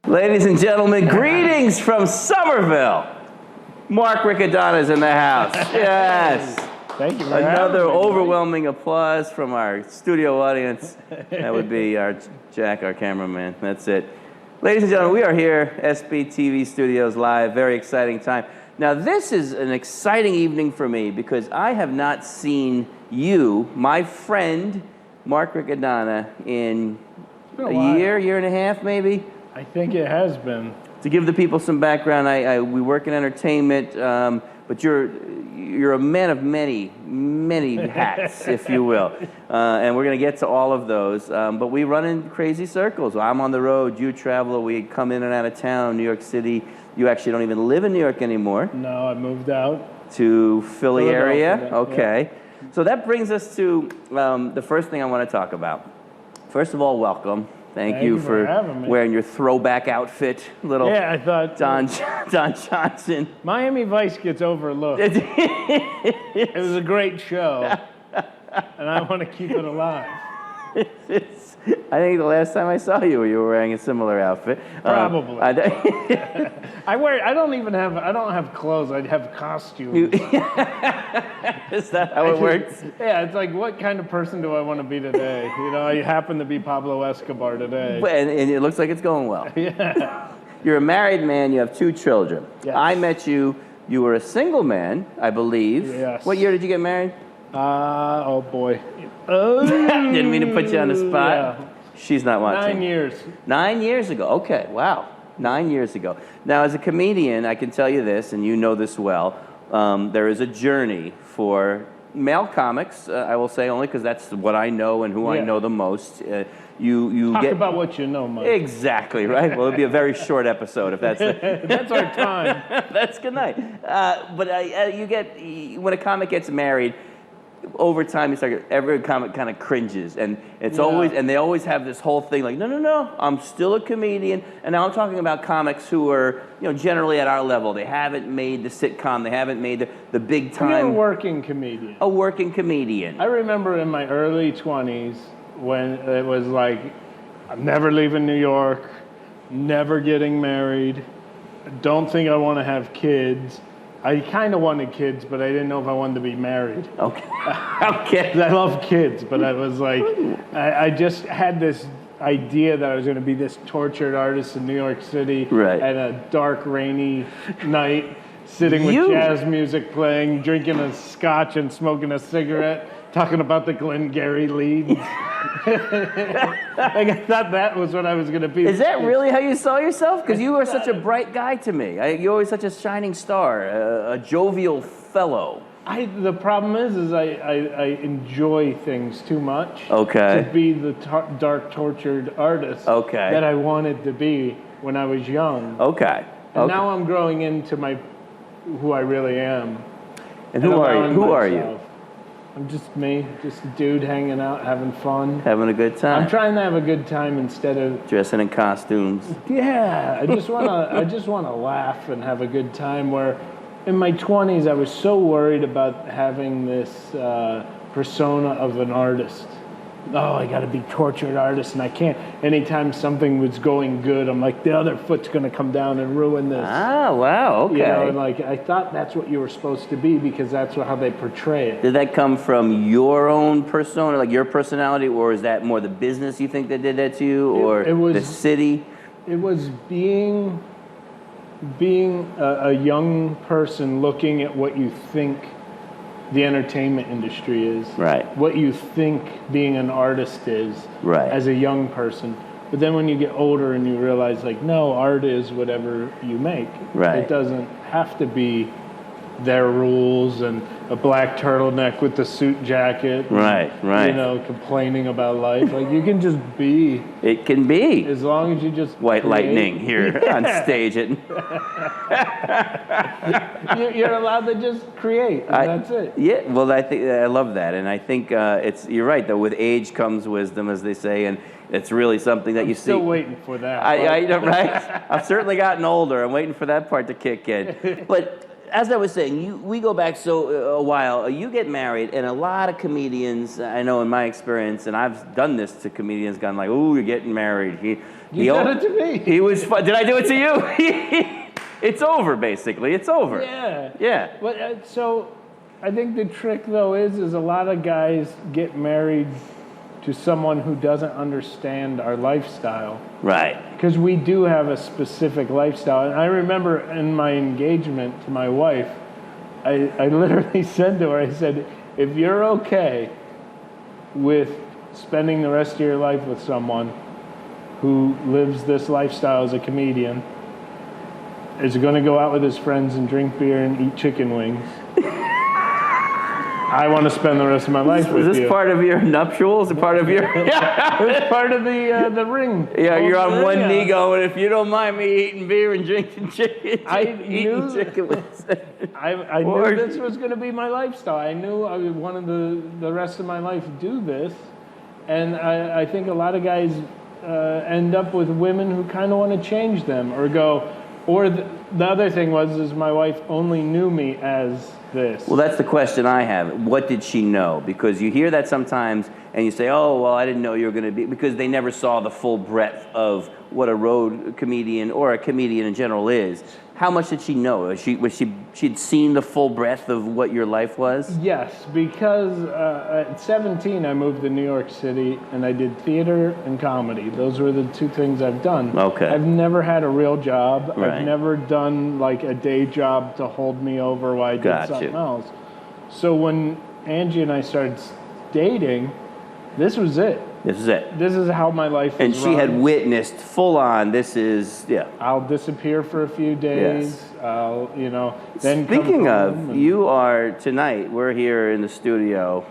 Ladies and gentlemen, greetings from Somerville. Mark Riccadonna is in the house. Yes. Thank you. Another overwhelming applause from our studio audience. That would be our Jack, our cameraman. That's it. Ladies and gentlemen, we are here, SBTV Studios Live. Very exciting time. Now, this is an exciting evening for me because I have not seen you, my friend, Mark Riccadonna, in a year and a half, maybe? I think it has been. To give the people some background, we work in entertainment, but you're a man of many hats, if you will. And we're going to get to all of those. But we run in crazy circles. I'm on the road, you travel, we come in and out of town, New York City. You actually don't even live in New York anymore. No, I moved out. To Philly area? Okay. Yeah. So that brings us to the first thing I want to talk about. First of all, welcome. Thank you for wearing your throwback outfit, little I thought Don Johnson. Miami Vice gets overlooked. It was a great show, and I want to keep it alive. I think the last time I saw you, you were wearing a similar outfit. Probably. I don't have clothes. I have costumes. Is that how it works? Yeah, it's like, what kind of person do I want to be today? You know, I happen to be Pablo Escobar today. And it looks like it's going well. Yeah. You're a married man. You have 2 children. Yes. I met you. You were a single man, I believe. Yes. What year did you get married? Oh boy. Didn't mean to put you on the spot. Yeah. She's not watching. 9 years. 9 years ago. Okay, wow. 9 years ago. Now, as a comedian, I can tell you this, and you know this well, there is a journey for male comics, I will say, only because that's what I know and who I know the most. You Talk get about what you know, Mike. Exactly, right? Well, it'll be a very short episode if that's That's our time. That's good night. But you get, when a comic gets married, over time, every comic kind of cringes, and it's always, and they always have this whole thing like, no, I'm still a comedian. And now I'm talking about comics who are, generally at our level. They haven't made the sitcom, they haven't made the big time. You're a working comedian. A working comedian. I remember in my early 20s when it was like, I'm never leaving New York, never getting married, don't think I want to have kids. I kind of wanted kids, but I didn't know if I wanted to be married. Okay. Okay. I love kids, but I was like, I just had this idea that I was going to be this tortured artist in New York City at a dark, rainy night, sitting with jazz music playing, drinking a scotch and smoking a cigarette, talking about the Glengarry leads. Like, I thought that was what I was going to be. Is that really how you saw yourself? Because you were such a bright guy to me. You're always such a shining star, a jovial fellow. The problem is I enjoy things too much. Okay. To be the dark, tortured artist that I wanted to be when I was young. Okay. And now I'm growing into who I really am. And who are you? I'm just me, just a dude hanging out, having fun. Having a good time. I'm trying to have a good time instead of dressing in costumes. Yeah, I just wanna laugh and have a good time. Where in my 20s, I was so worried about having this persona of an artist. Oh, I got to be tortured artist, and I can't. Anytime something was going good, I'm like, the other foot's going to come down and ruin this. Ah, wow, okay. And like, I thought that's what you were supposed to be because that's how they portray it. Did that come from your own persona, like your personality, or is that more the business you think that did that to you, or the city? It was being a young person looking at what you think the entertainment industry is, what you think being an artist is, as a young person. But then when you get older and you realize, like, no, art is whatever you make. It doesn't have to be their rules and a black turtleneck with the suit jacket. And, complaining about life. Like, you can just be. It can be. As long as you just White lightning here on stage. You're allowed to just create. That's it. Yeah, well, I love that. And I think you're right, though. With age comes wisdom, as they say. And it's really something that you see. I'm still waiting for that. Right? I've certainly gotten older. I'm waiting for that part to kick in. But as I was saying, we go back a while. You get married, and a lot of comedians, I know in my experience, and I've done this to comedians, gone like, "Ooh, you're getting married." You did it to me. He was fun. Did I do it to you? It's over, basically. It's over. Yeah. Yeah. But so I think the trick, though, is a lot of guys get married to someone who doesn't understand our lifestyle. Right. Because we do have a specific lifestyle. And I remember in my engagement to my wife, I literally said to her, I said, if you're okay with spending the rest of your life with someone who lives this lifestyle as a comedian, is going to go out with his friends and drink beer and eat chicken wings, I want to spend the rest of my life with you. Is this part of your nuptials? Part of your... It's part of the ring. Yeah, you're on one knee going, if you don't mind me eating beer and drinking chicken, eating chicken wings. I knew this was going to be my lifestyle. I knew I wanted the rest of my life to do this. And I think a lot of guys end up with women who kind of want to change them or go... Or the other thing is my wife only knew me as this. Well, that's the question I have. What did she know? Because you hear that sometimes and you say, oh, well, I didn't know you were going to be, because they never saw the full breadth of what a road comedian or a comedian in general is. How much did she know? She'd seen the full breadth of what your life was? Yes, because at 17, I moved to New York City, and I did theater and comedy. Those were the two things I've done. Okay. I've never had a real job. Right. I've never done like a day job to hold me over while I did something else. So when Angie and I started dating, this was it. This is it. This is how my life was And she had witnessed full on, this is, yeah. I'll disappear for a few days. Yes. I'll, then Speaking of, you are, tonight, we're here in the studio,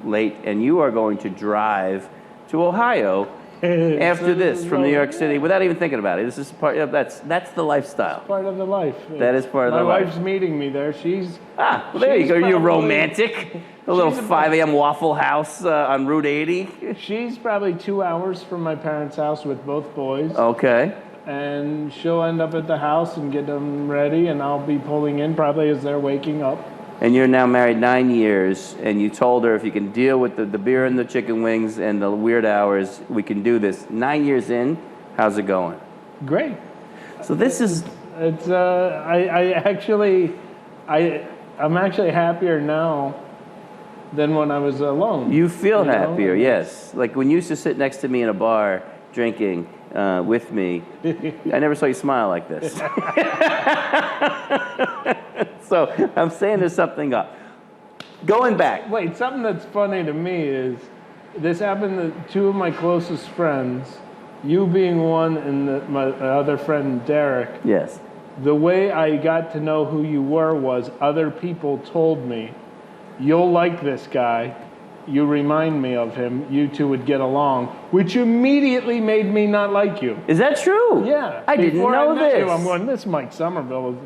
late, and you are going to drive to Ohio after this from New York City without even thinking about it. This is part of, that's the lifestyle. Part of the life. That is part of the life. My wife's meeting me there. There you go. You're romantic. A little 5 a.m. Waffle House on Route 80. She's probably 2 hours from my parents' house with both boys. Okay. And she'll end up at the house and get them ready, and I'll be pulling in probably as they're waking up. And you're now married 9 years, and you told her if you can deal with the beer and the chicken wings and the weird hours, we can do this. 9 years in, how's it going? Great. So this is... I'm actually happier now than when I was alone. You feel happier, yes. Like when you used to sit next to me in a bar drinking with me, I never saw you smile like this. So I'm saying there's something up. Going back. Wait, something that's funny to me is this happened to two of my closest friends, you being one and my other friend, Derek. Yes. The way I got to know who you were was other people told me, you'll like this guy. You remind me of him. You two would get along, which immediately made me not like you. Is that true? Yeah. I didn't know this. I'm going, this Mike Somerville,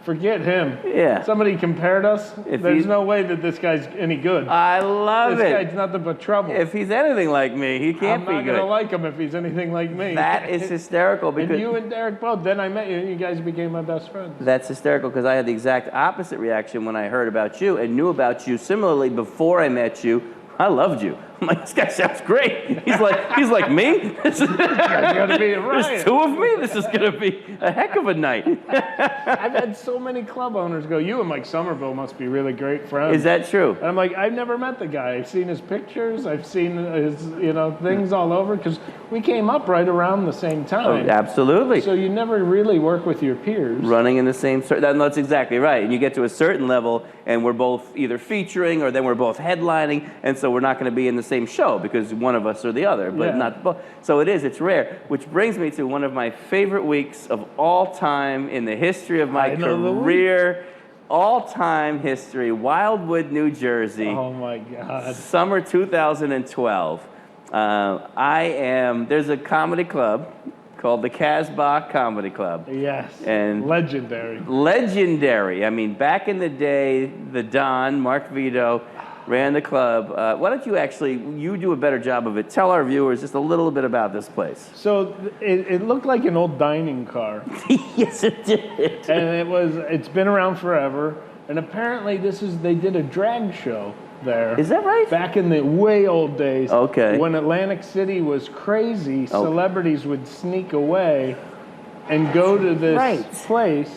forget him. Yeah. Somebody compared us. There's no way that this guy's any good. I love it. This guy's nothing but trouble. If he's anything like me, he can't be good. I'm not going to like him if he's anything like me. That is hysterical. Because and you and Derek both. Then I met you, and you guys became my best friends. That's hysterical because I had the exact opposite reaction when I heard about you and knew about you similarly before I met you. I loved you. I'm like, this guy sounds great. He's like me. This is gonna be a riot. There's two of me. This is gonna be a heck of a night. I've had so many club owners go, you and Mike Somerville must be really great friends. Is that true? And I'm like, I've never met the guy. I've seen his pictures. I've seen his, things all over because we came up right around the same time. Oh, absolutely. So you never really work with your peers. Running in the same circle. That's exactly right. And you get to a certain level, and we're both either featuring or then we're both headlining, and so we're not going to be in the same show because one of us or the other, but not both. So it's rare, which brings me to one of my favorite weeks of all time in the history of my career, all-time history, Wildwood, New Jersey. Oh my God. Summer 2012. There's a comedy club called the Casbah Comedy Club. Yes, and legendary. Legendary. I mean, back in the day, the Don, Mark Vito, ran the club. Why don't you do a better job of it? Tell our viewers just a little bit about this place. So it looked like an old dining car. Yes, it did. And it's been around forever. And apparently they did a drag show there. Is that right? Back in the way old days. Okay. When Atlantic City was crazy, celebrities would sneak away and go to this place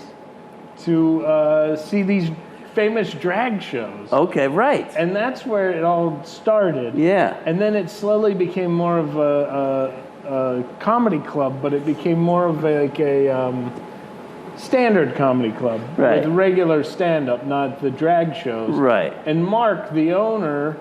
to see these famous drag shows. Okay, right. And that's where it all started. Yeah. And then it slowly became more of a comedy club, but it became more of a standard comedy club with regular stand-up, not the drag shows. Right. And Mark, the owner,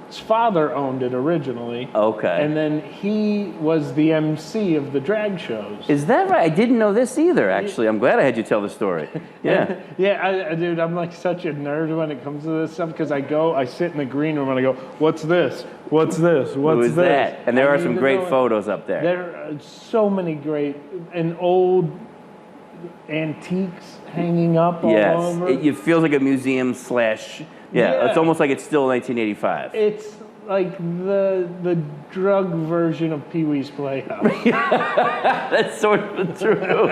his father owned it originally. Okay. And then he was the MC of the drag shows. Is that right? I didn't know this either, actually. I'm glad I had you tell the story. Yeah. Yeah, dude, I'm like such a nerd when it comes to this stuff because I sit in the green room and I go, what's this? What's this? What's Who is this? that? And there are some great photos up there. There are so many great and old antiques hanging up all over. Yes, it feels like a museum slash. Yeah, it's almost like it's still 1985. It's like the drug version of Pee-wee's Playhouse. That's sort of true.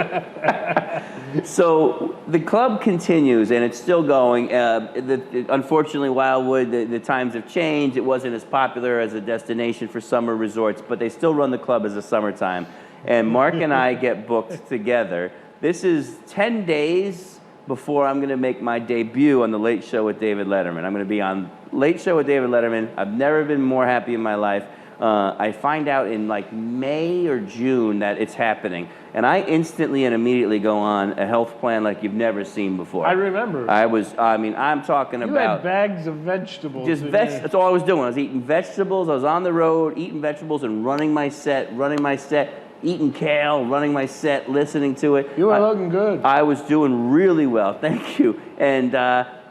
So the club continues, and it's still going. Unfortunately, Wildwood, the times have changed. It wasn't as popular as a destination for summer resorts, but they still run the club as a summertime. And Mark and I get booked together. This is 10 days before I'm going to make my debut on The Late Show with David Letterman. I'm going to be on Late Show with David Letterman. I've never been more happy in my life. I find out in like May or June that it's happening. And I instantly and immediately go on a health plan like you've never seen before. I remember. I'm talking about... You had bags of vegetables. Just that's all I was doing. I was eating vegetables. I was on the road eating vegetables and running my set, eating kale, running my set, listening to it. You were looking good. I was doing really well, thank you. And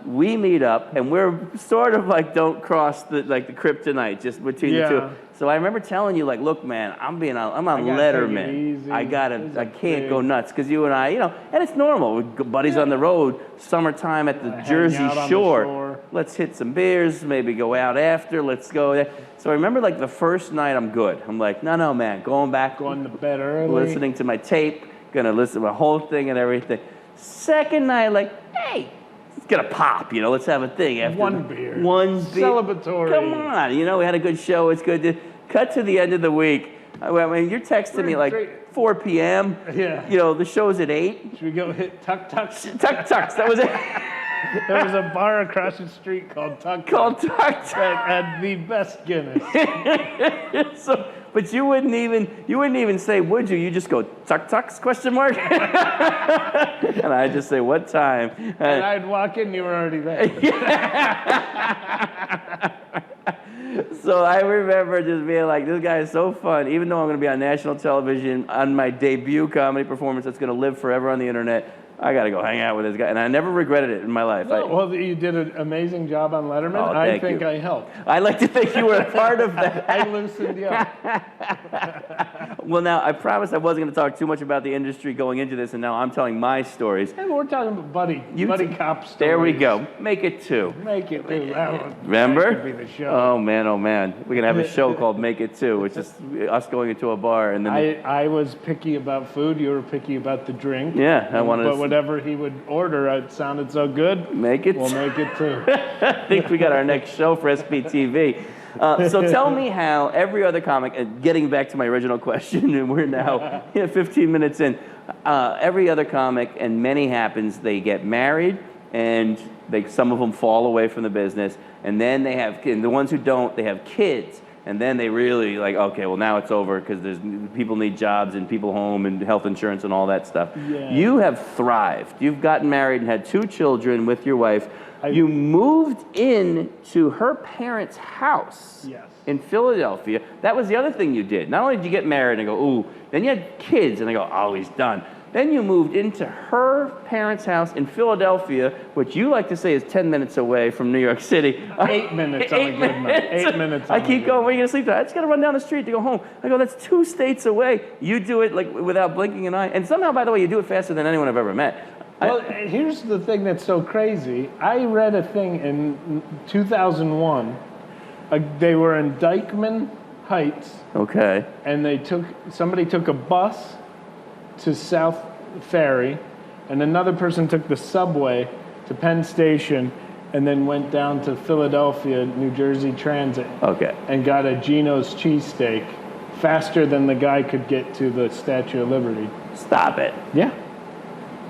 we meet up, and we're sort of like don't cross the kryptonite just between the two. So I remember telling you, like, look, man, I'm on Letterman. I can't go nuts because you and I, and it's normal. We're buddies on the road, summertime at the Jersey Shore. Let's hit some beers, maybe go out after. Let's go there. So I remember, like, the first night, I'm good. I'm like, no, man, going to bed early, listening to my tape, gonna listen to my whole thing and everything. Second night, like, hey, let's get a pop, let's have a thing after one beer, celebratory. Come on, we had a good show. It's good to cut to the end of the week. I mean, you're texting me like 4 p.m. Yeah. The show's at 8. Should we go hit Tuck Tucks? Tuck Tucks. That was it. There was a bar across the street called Tuck Tucks. That had the best Guinness. But you wouldn't even say, would you? You just go, Tuck Tucks, question mark? And I'd just say, what time? And I'd walk in, you were already there. So I remember just being like, this guy is so fun. Even though I'm going to be on national television on my debut comedy performance that's going to live forever on the internet, I got to go hang out with this guy. And I never regretted it in my life. Well, you did an amazing job on Letterman. I think I helped. I like to think you were a part of that. I loosened you up. Well, now, I promised I wasn't going to talk too much about the industry going into this, and now I'm telling my stories. Hey, we're talking about buddy cop stories. There we go. Make it 2. Make it 2. Remember? That could be the show. Oh, man. We're going to have a show called Make It 2, which is us going into a bar. And then I was picky about food. You were picky about the drink. Yeah, I wanted But whatever he would order, it sounded so good. We'll make it 2. I think we got our next show for SBTV. So tell me how every other comic, and getting back to my original question, and we're now 15 minutes in, every other comic, and many happens, they get married, and some of them fall away from the business, and then and the ones who don't, they have kids, and then they really okay, well now it's over because people need jobs and people home and health insurance and all that stuff. Yeah. You have thrived. You've gotten married and had 2 children with your wife. You moved in to her parents' house in Philadelphia. That was the other thing you did. Not only did you get married and go, ooh, then you had kids and they go, oh, he's done. Then you moved into her parents' house in Philadelphia, which you like to say is 10 minutes away from New York City. 8 minutes on a good night. 8 minutes on I keep going, where are you going to sleep tonight? I just got to run down the street to go home. I go, that's 2 states away. You do it without blinking an eye. And somehow, by the way, you do it faster than anyone I've ever met. Well, here's the thing that's so crazy. I read a thing in 2001. They were in Dyckman Heights. Okay. And somebody took a bus to South Ferry, and another person took the subway to Penn Station, and then went down to Philadelphia, New Jersey Transit. Okay. And got a Geno's cheesesteak faster than the guy could get to the Statue of Liberty. Stop it. Yeah.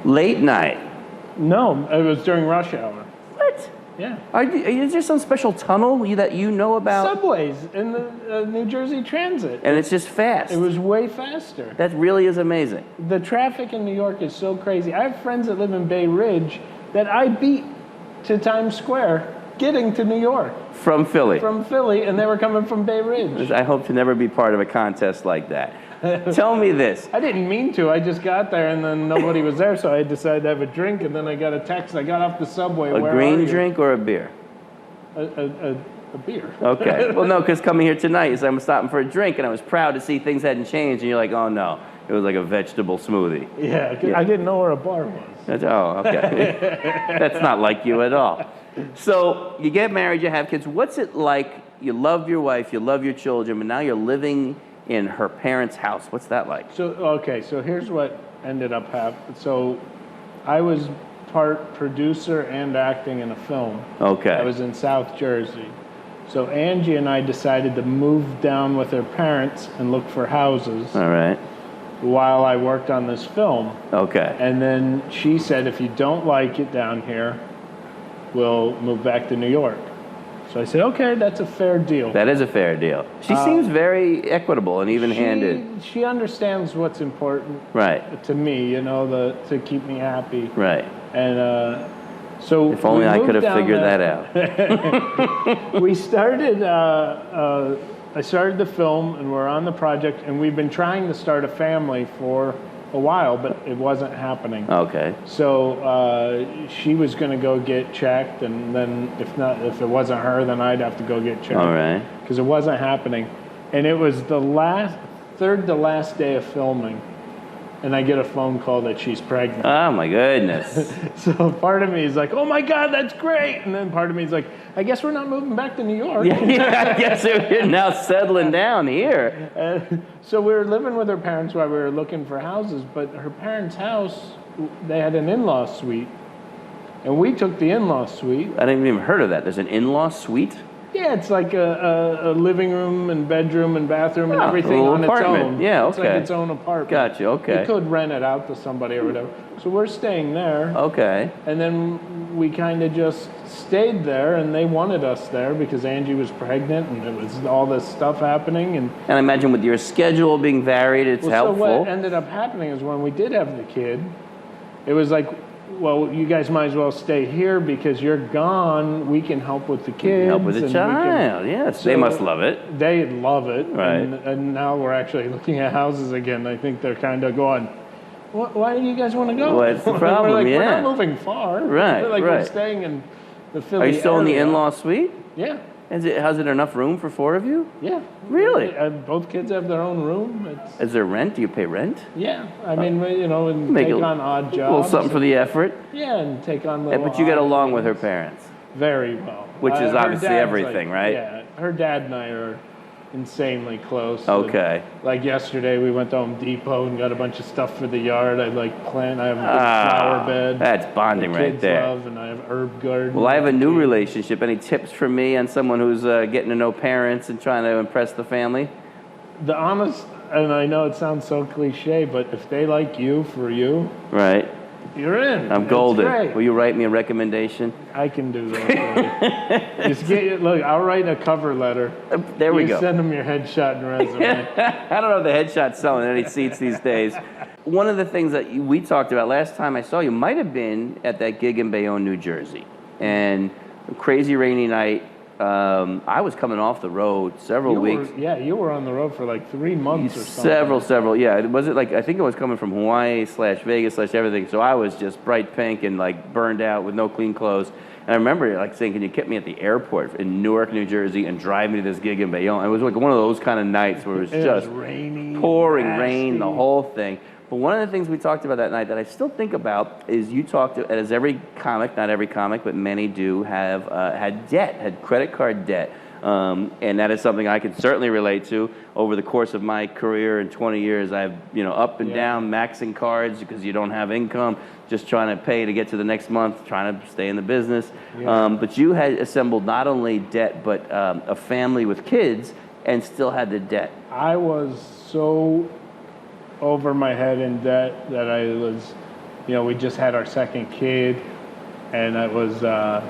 Late night. No, it was during rush hour. What? Yeah. Is there some special tunnel that you know about? Subways in the New Jersey Transit. And it's just fast. It was way faster. That really is amazing. The traffic in New York is so crazy. I have friends that live in Bay Ridge that I beat to Times Square getting to New York. From Philly. From Philly, and they were coming from Bay Ridge. I hope to never be part of a contest like that. Tell me this. I didn't mean to. I just got there, and then nobody was there, so I decided to have a drink, and then I got a text. I got off the subway. A green drink or a beer? A beer. Okay. Well, no, because coming here tonight, you said I'm stopping for a drink, and I was proud to see things hadn't changed, and you're like, oh, no. It was like a vegetable smoothie. Yeah, I didn't know where a bar was. Okay. That's not like you at all. So you get married, you have kids. What's it like? You love your wife, you love your children, but now you're living in her parents' house. What's that like? So here's what ended up happening. So I was part producer and acting in a film. Okay. I was in South Jersey. So Angie and I decided to move down with her parents and look for houses. All right. While I worked on this film. Okay. And then she said, if you don't like it down here, we'll move back to New York. So I said, okay, that's a fair deal. That is a fair deal. She seems very equitable and even-handed. She understands what's important to me, to keep me happy. Right. And so if only I could have figured that out. We started, I started the film, and we're on the project, and we've been trying to start a family for a while, but it wasn't happening. Okay. So she was going to go get checked, and then if it wasn't her, then I'd have to go get checked. All right. Because it wasn't happening, and it was the third to last day of filming, and I get a phone call that she's pregnant. Oh my goodness. So part of me is like, oh my God, that's great, and then part of me is like, I guess we're not moving back to New York. Yeah, I guess you're now settling down here. So we were living with her parents while we were looking for houses, but her parents' house, they had an in-law suite, and we took the in-law suite. I didn't even heard of that. There's an in-law suite? Yeah, it's like a living room and bedroom and bathroom and everything on apartment. its own. Yeah, okay. It's like its own apartment. Gotcha, okay. You could rent it out to somebody or whatever. So we're staying there. Okay. And then we kind of just stayed there, and they wanted us there because Angie was pregnant and there was all this stuff happening. And I imagine with your schedule being varied, it's helpful. So what ended up happening is when we did have the kid, it was like, well, you guys might as well stay here because you're gone. We can help with the kids. Help with the child, yes. So they must love it. They love it. Right. And now we're actually looking at houses again. I think they're kind of going, why do you guys want to go? What's the problem? We're not moving far. Right, We're staying in the Philly Are you still in the area. in-law suite? Yeah. Has it enough room for 4 of you? Yeah. Really? Both kids have their own room. Is there rent? Do you pay rent? Yeah. I mean, and Make take on odd jobs. A little something for the effort. Yeah, and take on little But you get along things. with her parents. Very well. Which is obviously everything, right? Yeah. Her dad and I are insanely close. Okay. Like yesterday, we went to Home Depot and got a bunch of stuff for the yard. I have a big flower bed. That's bonding right there. Love, and I have herb garden. Well, I have a new relationship. Any tips for me on someone who's getting to know parents and trying to impress the family? The honest, and I know it sounds so cliche, but if they like you for you, right, you're in. I'm golden. Great. Will you write me a recommendation? I can do that. Just look, I'll write a cover letter. There we go. Send them your headshot and resume. I don't know if the headshot's selling any seats these days. One of the things that we talked about last time I saw you might have been at that gig in Bayonne, New Jersey. And a crazy rainy night. I was coming off the road several weeks. You were on the road for like 3 months or something. Several. Yeah, was it like I think it was coming from Hawaii / Vegas / everything. So I was just bright pink and like burned out with no clean clothes. And I remember like saying, "Can you get me at the airport in Newark, New Jersey, and drive me to this gig in Bayonne?" It was like one of those kind of nights where it was just rainy, pouring nasty rain, the whole thing. But one of the things we talked about that night that I still think about is you talked, as every comic, not every comic, but many do, have had credit card debt. And that is something I can certainly relate to. Over the course of my career in 20 years, I've, up and down, maxing cards because you don't have income, just trying to pay to get to the next month, trying to stay in the business. But you had assembled not only debt, but a family with kids and still had the debt. I was so over my head in debt that I was, we just had our second kid, and I was, the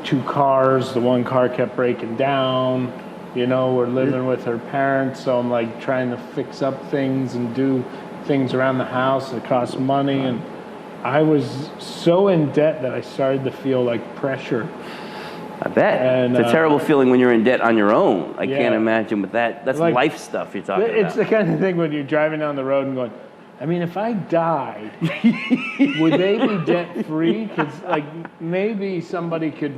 2 cars, the one car kept breaking down, we're living with her parents, so I'm like trying to fix up things and do things around the house that cost money, and I was so in debt that I started to feel like pressure. I bet. And, it's a terrible feeling when you're in debt on your own. I can't imagine with that. That's like, life stuff you're talking about. It's the kind of thing when you're driving down the road and going, I mean, if I died, would they be debt-free? Because, maybe somebody could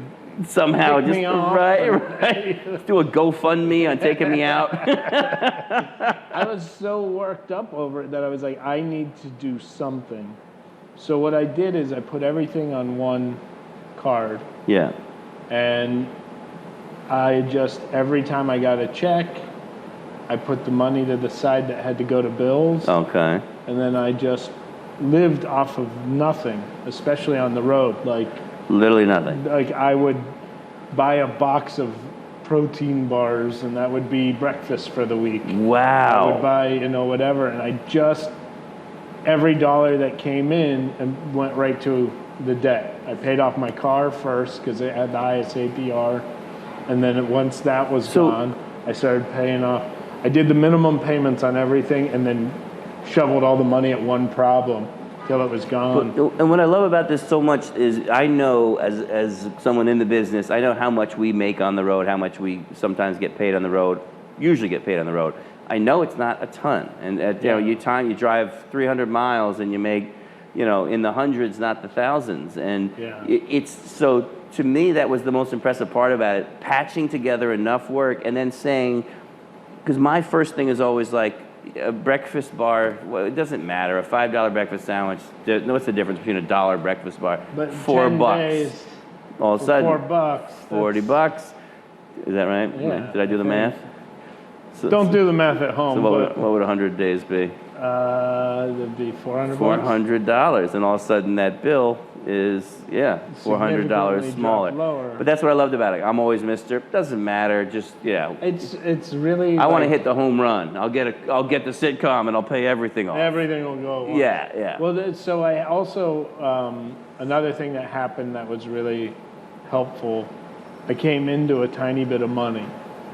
somehow pick me off. Right. Do a GoFundMe on taking me out. I was so worked up over it that I was like, I need to do something. So what I did is I put everything on one card. Yeah. And I just, every time I got a check, I put the money to the side that had to go to bills. Okay. And then I just lived off of nothing, especially on the road. Literally nothing. I would buy a box of protein bars, and that would be breakfast for the week. Wow. I would buy, whatever, and I just, every dollar that came in and went right to the debt. I paid off my car first because it had the highest APR, and then once that was gone, I started paying off. I did the minimum payments on everything, and then shoveled all the money at one problem till it was gone. And what I love about this so much is I know, as someone in the business, I know how much we make on the road, how much we sometimes get paid on the road, usually get paid on the road. I know it's not a ton, and you drive 300 miles and you make, in the hundreds, not the thousands. And it's so, to me, that was the most impressive part about it, patching together enough work and then saying, because my first thing is always like, a breakfast bar, well, it doesn't matter, a $5 breakfast sandwich, what's the difference between a $1 breakfast bar? But $4. Days, all of a sudden, $4. $40. Is that right? Yeah, Did I do the math? So, don't do the math at home. So what would 100 days be? It'd be $400. $400, and all of a sudden that bill is $400 smaller. But that's what I loved about it. I'm always Mr. Doesn't matter. Just It's really. I want to hit the home run. I'll get the sitcom and I'll pay everything off. Everything will go. On. Yeah. Well, so I also another thing that happened that was really helpful. I came into a tiny bit of money.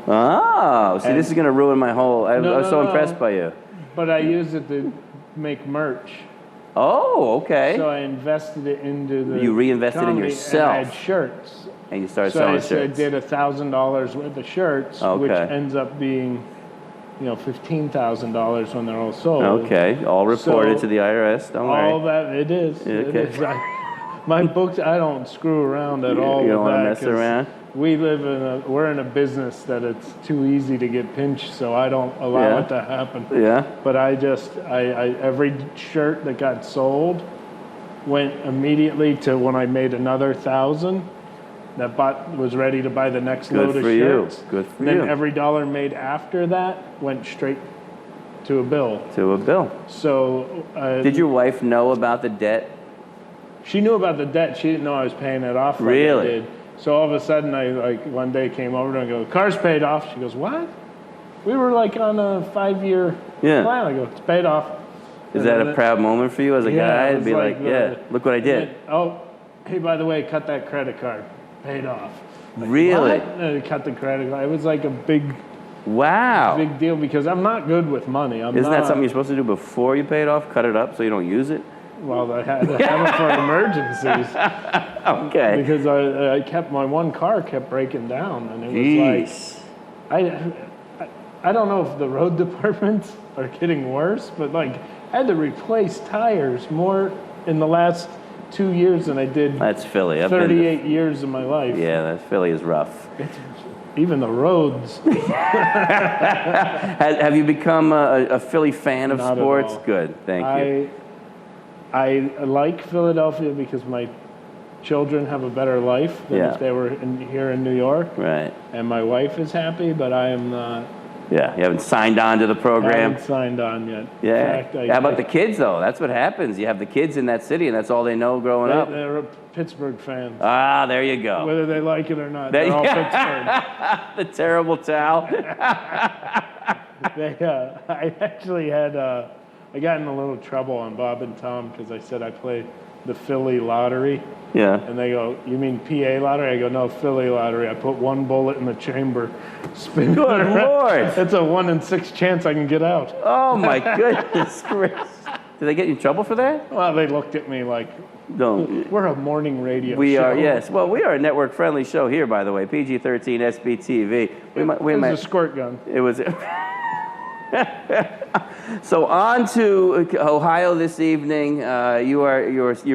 Oh, see, this is going to ruin my whole. I was so impressed by you. But I used it to make merch. Oh, okay. So I invested it into the. You reinvested in yourself. And I had shirts. And you started selling shirts. So I did $1,000 worth of shirts, which ends up being, $15,000 when they're all sold. Okay, all reported to the IRS. Don't worry. All that it is. Okay. It is. My books, I don't screw around at all. You don't want to mess around. We're in a business that it's too easy to get pinched, so I don't allow it to happen. Yeah. But I every shirt that got sold went immediately to when I made another 1,000. That was ready to buy the next load of shirts. Good for you. Then every dollar made after that went straight to a bill. So. Did your wife know about the debt? She knew about the debt. She didn't know I was paying it off. Really? I did. So all of a sudden, I one day came over to her and go, "Car's paid off." She goes, "What?" We were on a 5-year plan. I go, "It's paid off." Is that a proud moment for you as a guy to be like, look what I did? Hey, by the way, cut that credit card. Paid off. Really? What? Cut the credit card. It was like a big deal because I'm not good with money. Isn't that something you're supposed to do before you pay it off? Cut it up so you don't use it? Well, I had to have it for emergencies. Okay. Because my one car kept breaking down, and it was I don't know if the road departments are getting worse, but I had to replace tires more in the last 2 years than I did. That's Philly. 38 years of my life. Yeah, Philly is rough. Even the roads. Have you become a Philly fan of Not sports? at all. Good, thank you. I like Philadelphia because my children have a better life than if they were here in New York. Right. And my wife is happy, but I am not. Yeah, you haven't signed on to the program. I haven't signed on yet. Yeah. In fact, How about the kids, though? That's what happens. You have the kids in that city, and that's all they know growing up. They're Pittsburgh fans. Ah, there you go. Whether they like it or not, they're all Pittsburgh. The terrible towel. I actually had, I got in a little trouble on Bob and Tom because I said I play the Philly lottery. Yeah. And they go, you mean PA lottery? I go, no, Philly lottery. I put one bullet in the chamber, spin. Good Lord. It's a 1 in 6 chance I can get out. Oh, my goodness gracious. Did they get you in trouble for that? Well, they looked at me like, we're a morning radio show. We are, yes. Well, we are a network-friendly show here, by the way. PG-13 SBTV. It was a squirt gun. It was... So on to Ohio this evening. You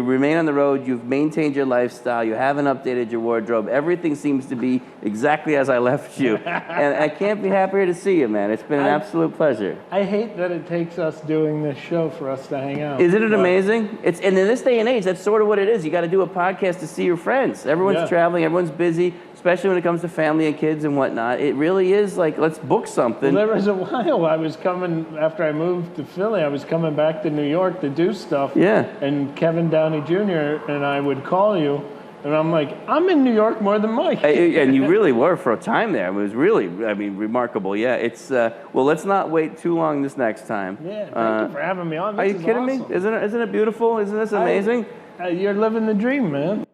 remain on the road. You've maintained your lifestyle. You haven't updated your wardrobe. Everything seems to be exactly as I left you. And I can't be happier to see you, man. It's been an absolute pleasure. I hate that it takes us doing this show for us to hang out. Isn't it amazing? And in this day and age, that's sort of what it is. You got to do a podcast to see your friends. Everyone's traveling. Everyone's busy, especially when it comes to family and kids and whatnot. It really is like, let's book something. Well, there was a while I was coming, after I moved to Philly, I was coming back to New York to do stuff. Yeah. And Kevin Downey Jr. and I would call you, and I'm like, I'm in New York more than Mike. And you really were for a time there. It was really, remarkable. Yeah, it's, well, let's not wait too long this next time. Yeah, thank you for having me on. Are you kidding me? Isn't it beautiful? Isn't this amazing? You're living the dream, man.